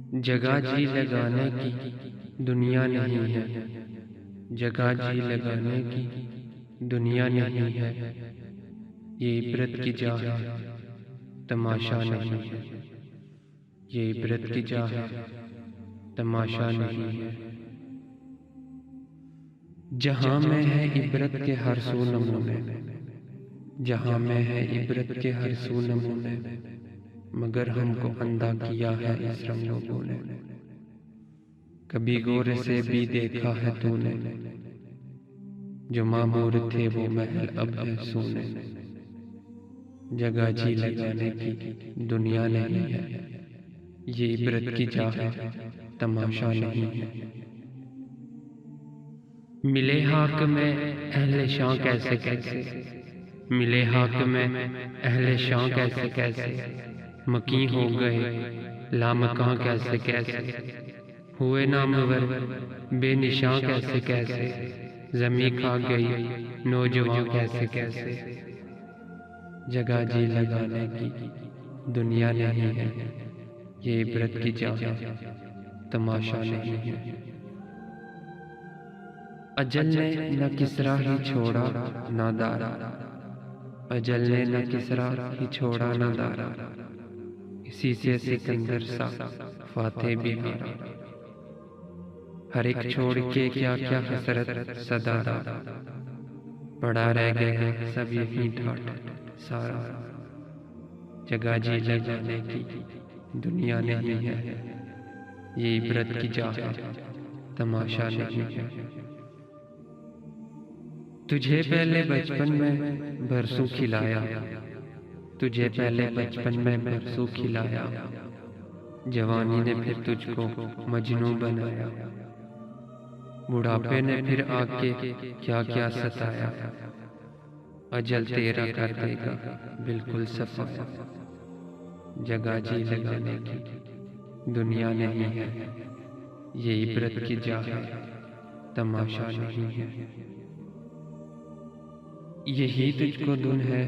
जगह जी लगाने की दुनिया नहीं है। जगह जी लगाने की दुनिया नहीं है। ये इबरत की जा है, तमाशा नहीं है। ये इबरत की जा है, तमाशा नहीं है। जहां में है इबरत के हर सू नमूने, जहां में है इबरत के हर सू नमूने, मगर हमको अंधा किया है इस रंगों ने। कभी गौर से भी देखा है तूने, जो मामूर थे वो महल अब है सोने। जगह जी लगाने की दुनिया नहीं है। ये इबरत की जा है, तमाशा नहीं है। मिले हाक में अहले शां कैसे कैसे, मिले हाक में अहले शां कैसे कैसे, मकी हो गए लामकां कैसे कैसे, हुए नामवर बेनिशां कैसे कैसे, जमी खा गई नौजवान कैसे कैसे। जगह जी लगाने की दुनिया नहीं है। ये इबरत की जा है, तमाशा नहीं है। अजल ने न किसरा ही छोड़ा ना दारा, अजल ने न किसरा ही छोड़ा ना दारा, इसी से सिकंदर सा फाते भी हारा। हर एक छोड़ के क्या क्या हसरत सदारा, पड़ा रह गया सब यही ठाठ सारा। जगह जी लगाने की दुनिया नहीं है। ये इबरत की जा है, तमाशा नहीं है। तुझे पहले बचपन में बरसों खिलाया, तुझे पहले बचपन में बरसों खिलाया, जवानी ने फिर तुझको मजनू बनाया, बुढ़ापे ने फिर आके क्या क्या सताया, अजल तेरा कर देगा बिल्कुल सफाया। जगह जी लगाने की दुनिया नहीं है। ये इबरत की जा है, तमाशा नहीं है। यही तुझको धुन है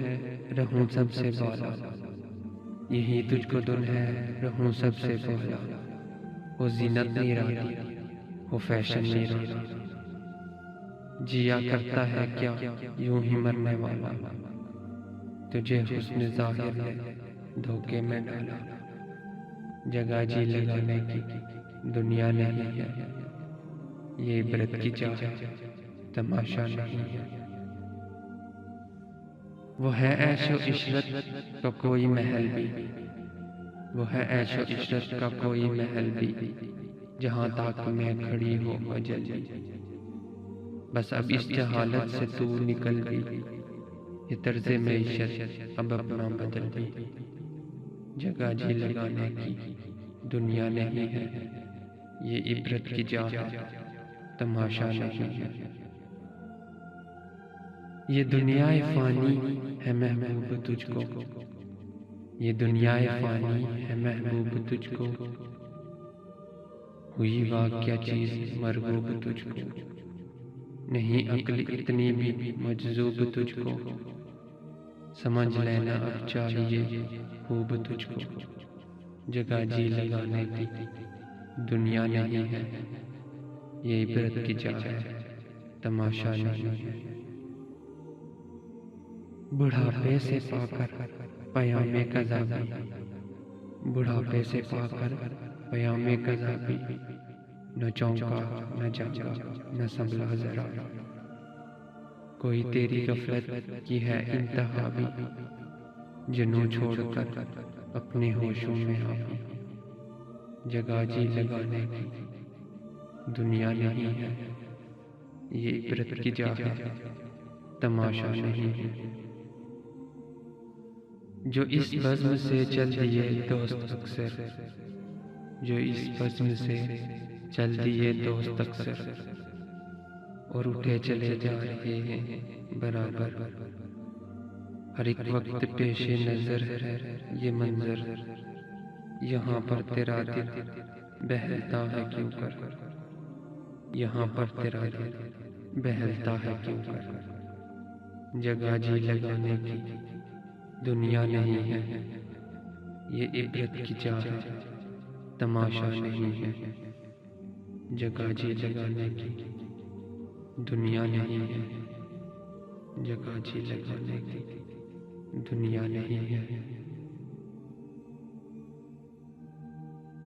रहूं सबसे बाला, यही तुझको धुन है रहूं सबसे बाला। वो जीनत नहीं रहती, वो फैशन नहीं रहता, जिया करता है क्या यूं ही मरने वाला। तुझे हुस्न जाहिर ने धोखे में डाला। जगह जी लगाने की दुनिया नहीं है। ये इबरत की जा है, तमाशा नहीं है। वो है ऐशो इशरत का कोई महल भी, वो है ऐशो इशरत का कोई महल भी, जहाँ तक मैं खड़ी हो अजल भी। बस अब इस जहालत से तू निकल भी, ये तर्ज़े मईशत अब अपना बदल भी। जगह जी लगाने की दुनिया नहीं है। ये इबरत की जा है, तमाशा नहीं है। ये दुनियाए फानी है महबूब तुझको, ये दुनियाए फानी है महबूब तुझको, हुई वाह क्या चीज मरगूब तुझको। नहीं अक्ल इतनी भी मजजूब तुझको, समझ लेना अब चाहिए खूब तुझको। जगह जी लगाने की दुनिया नहीं है। ये इबरत की जा है, तमाशा नहीं है। बुढ़ापे से पाकर पयामे कज़ाबी, बुढ़ापे से पाकर पयामे कज़ाबी, न चौंका न जागा न संभला जरा। कोई तेरी गफलत की है इंतहा भी, जुनूं छोड़कर अपने होशों में आ भी। जगह जी लगाने की दुनिया नहीं है। ये इबरत की जा है, तमाशा नहीं है। जो इस बज़्म से चल दिए दोस्त अक्सर, जो इस बज़्म से चल दिए दोस्त अक्सर, और उठे चले जा रहे हैं बराबर। हर एक वक्त पेशे नजर है ये मंजर, यहाँ पर तेरा दिल बहलता है क्यों कर, यहाँ पर तेरा दिल बहलता है क्यों कर। जगह जी लगाने की दुनिया नहीं है। ये इबरत की जा है, तमाशा नहीं है, जगह जी लगाने की दुनिया नहीं है, जगह जी लगाने की दुनिया नहीं है।